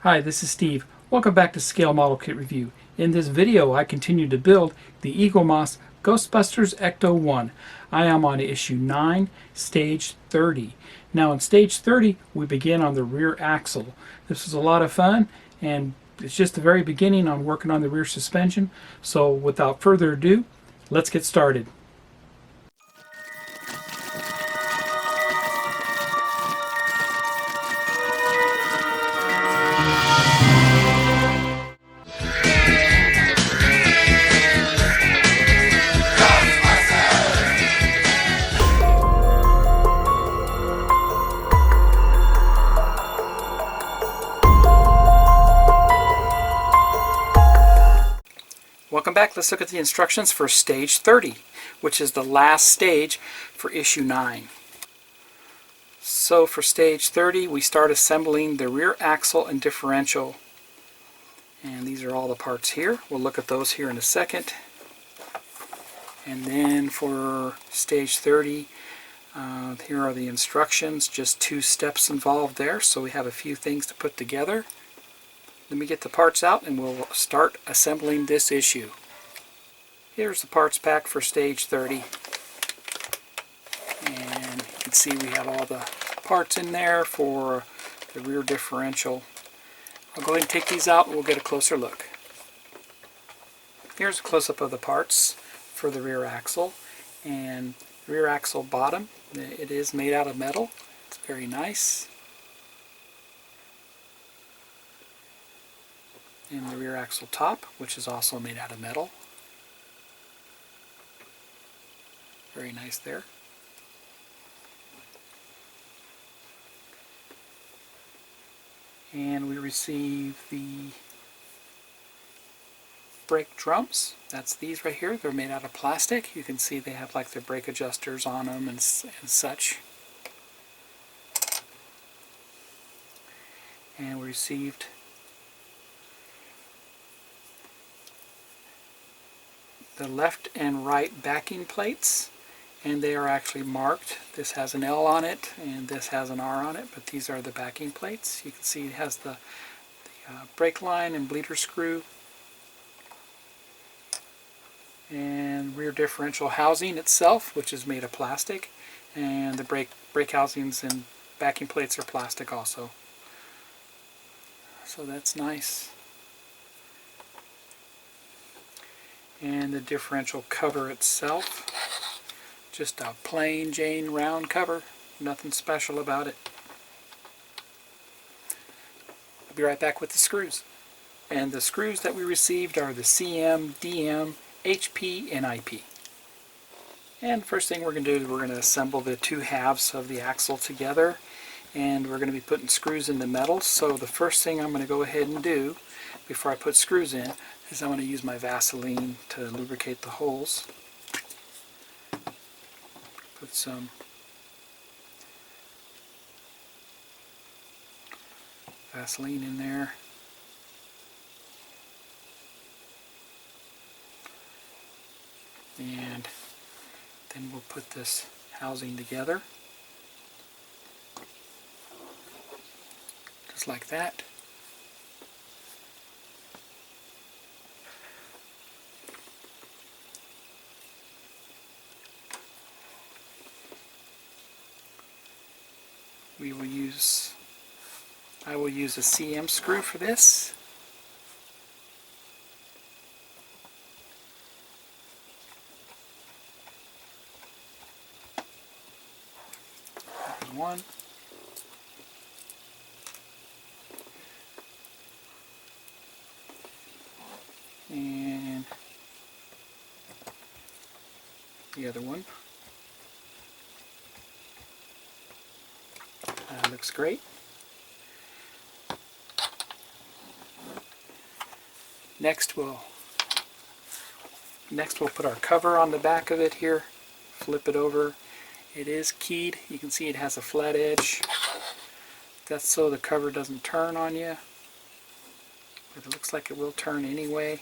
Hi, this is Steve. Welcome back to Scale Model Kit Review. In this video, I continue to build the Eaglemoss Ghostbusters Ecto-1. I am on issue 9, stage 30. Now in stage 30, we begin on the rear axle. This was a lot of fun, and it's just the very beginning on working on the rear suspension. So without further ado, let's get started. Welcome back. Let's look at the instructions for stage 30, which is the last stage for issue 9. So for stage 30, we start assembling the rear axle and differential. And these are all the parts here. We'll look at those here in a second. And then for stage 30, here are the instructions. Just 2 steps involved there, so we have a few things to put together. Let me get the parts out and we'll start assembling this issue. Here's the parts pack for stage 30. And you can see we have all the parts in there for the rear differential. I'll go ahead and take these out and we'll get a closer look. Here's a close-up of the parts for the rear axle. And the rear axle bottom, it is made out of metal. It's very nice. And the rear axle top, which is also made out of metal. Very nice there. And we receive the brake drums. That's these right here. They're made out of plastic. You can see they have like their brake adjusters on them and such. And we received the left and right backing plates, and they are actually marked. This has an L on it and this has an R on it, but these are the backing plates. You can see it has the brake line and bleeder screw, and rear differential housing itself, which is made of plastic, and the brake housings and backing plates are plastic also. So that's nice. And the differential cover itself, just a plain Jane round cover, nothing special about it. I'll be right back with the screws. And the screws that we received are the CM, DM, HP, and IP. And first thing we're going to do is we're going to assemble the 2 halves of the axle together, and we're going to be putting screws in the metal. So the first thing I'm going to go ahead and do before I put screws in is I'm going to use my Vaseline to lubricate the holes. Put some Vaseline in there. And then we'll put this housing together. Just like that. I will use a CM screw for this. There's one. And the other one. That looks great. Next we'll put our cover on the back of it here. Flip it over. It is keyed. You can see it has a flat edge. That's so the cover doesn't turn on you. But it looks like it will turn anyway.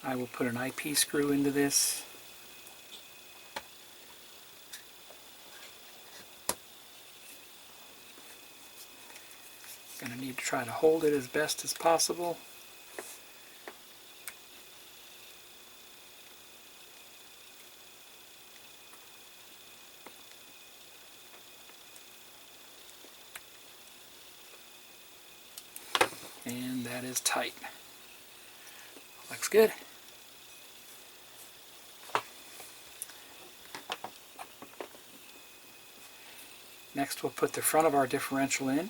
I will put an IP screw into this. Going to need to try to hold it as best as possible. And that is tight. Looks good. Next we'll put the front of our differential in,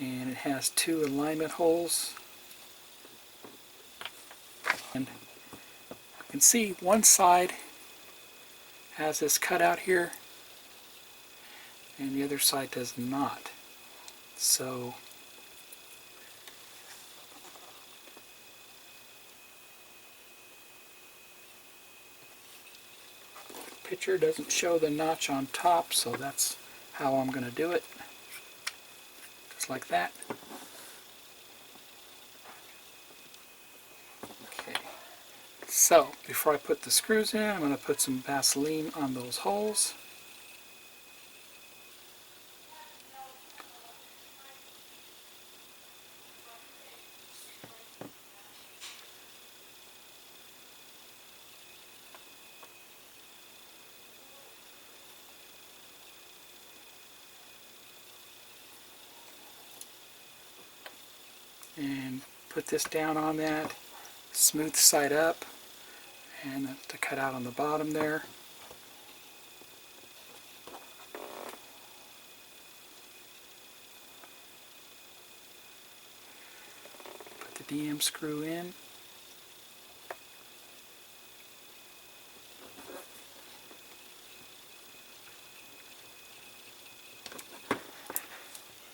and it has 2 alignment holes, and you can see one side has this cutout here and the other side does not. So the picture doesn't show the notch on top, so that's how I'm going to do it. Just like that. Okay. So, before I put the screws in, I'm going to put some Vaseline on those holes. And put this down on that, smooth side up, and the cutout on the bottom there. Put the DM screw in.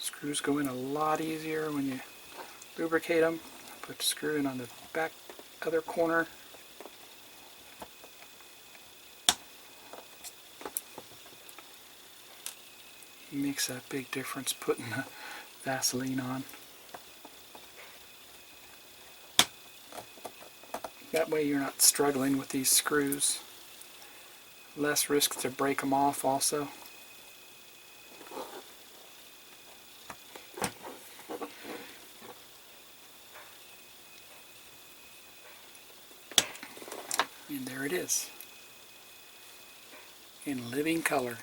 Screws go in a lot easier when you lubricate them. Put the screw in on the back other corner. It makes a big difference putting the Vaseline on. That way you're not struggling with these screws. Less risk to break them off also. And there it is, in living color.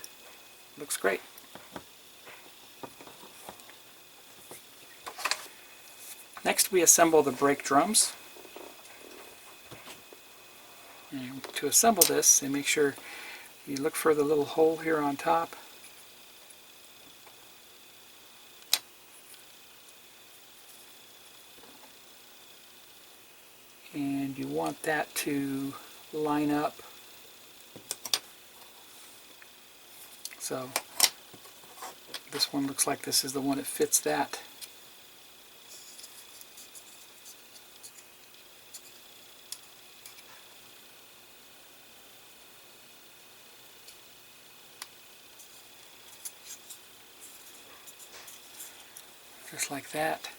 Looks great. Next we assemble the brake drums. And to assemble this, and make sure you look for the little hole here on top. And you want that to line up. So this one looks like this is the one that fits that. Just like that.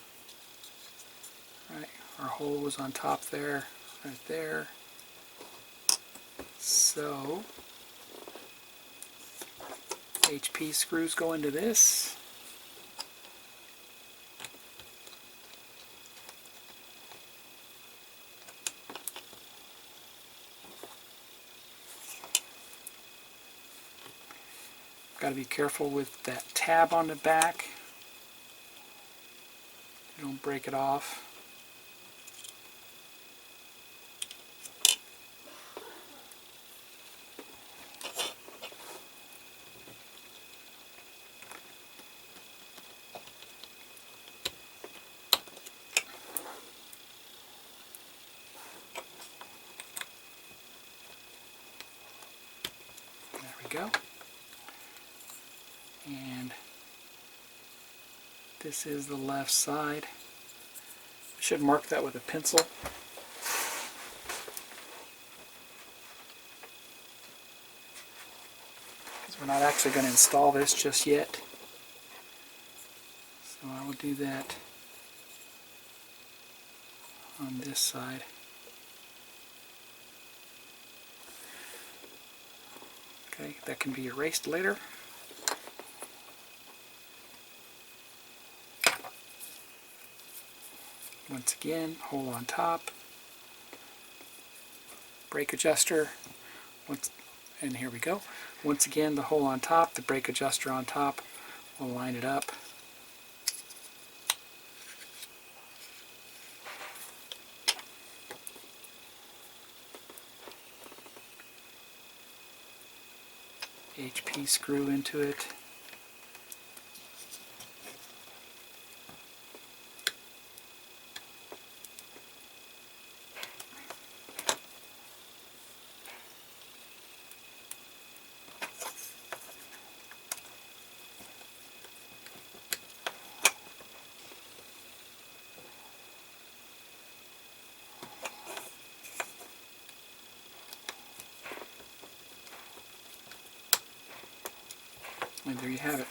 Right, our hole was on top there, right there. So HP screws go into this. Got to be careful with that tab on the back. You don't break it off. There we go. And this is the left side. I should mark that with a pencil. Because we're not actually going to install this just yet. So I will do that on this side. Okay, that can be erased later. Once again, hole on top, brake adjuster, and here we go. Once again, the hole on top, the brake adjuster on top. We'll line it up. HP screw into it. And there you have it.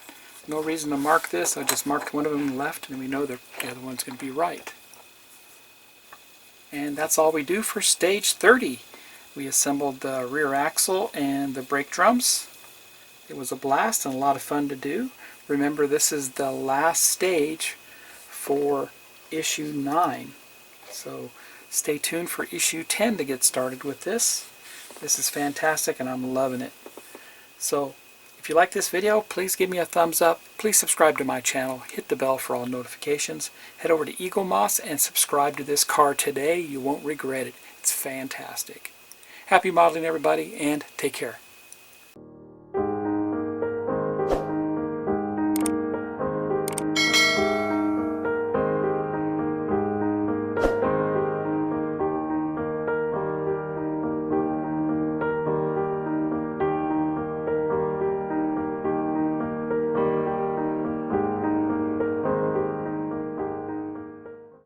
No reason to mark this. I just marked one of them left, and we know that the other one's going to be right. And that's all we do for stage 30. We assembled the rear axle and the brake drums. It was a blast and a lot of fun to do. Remember, this is the last stage for issue 9. So stay tuned for issue 10 to get started with this. This is fantastic and I'm loving it. So if you like this video, please give me a thumbs up. Please subscribe to my channel. Hit the bell for all notifications. Head over to Eagle Moss and subscribe to this car today. You won't regret it. It's fantastic. Happy modeling, everybody, and take care.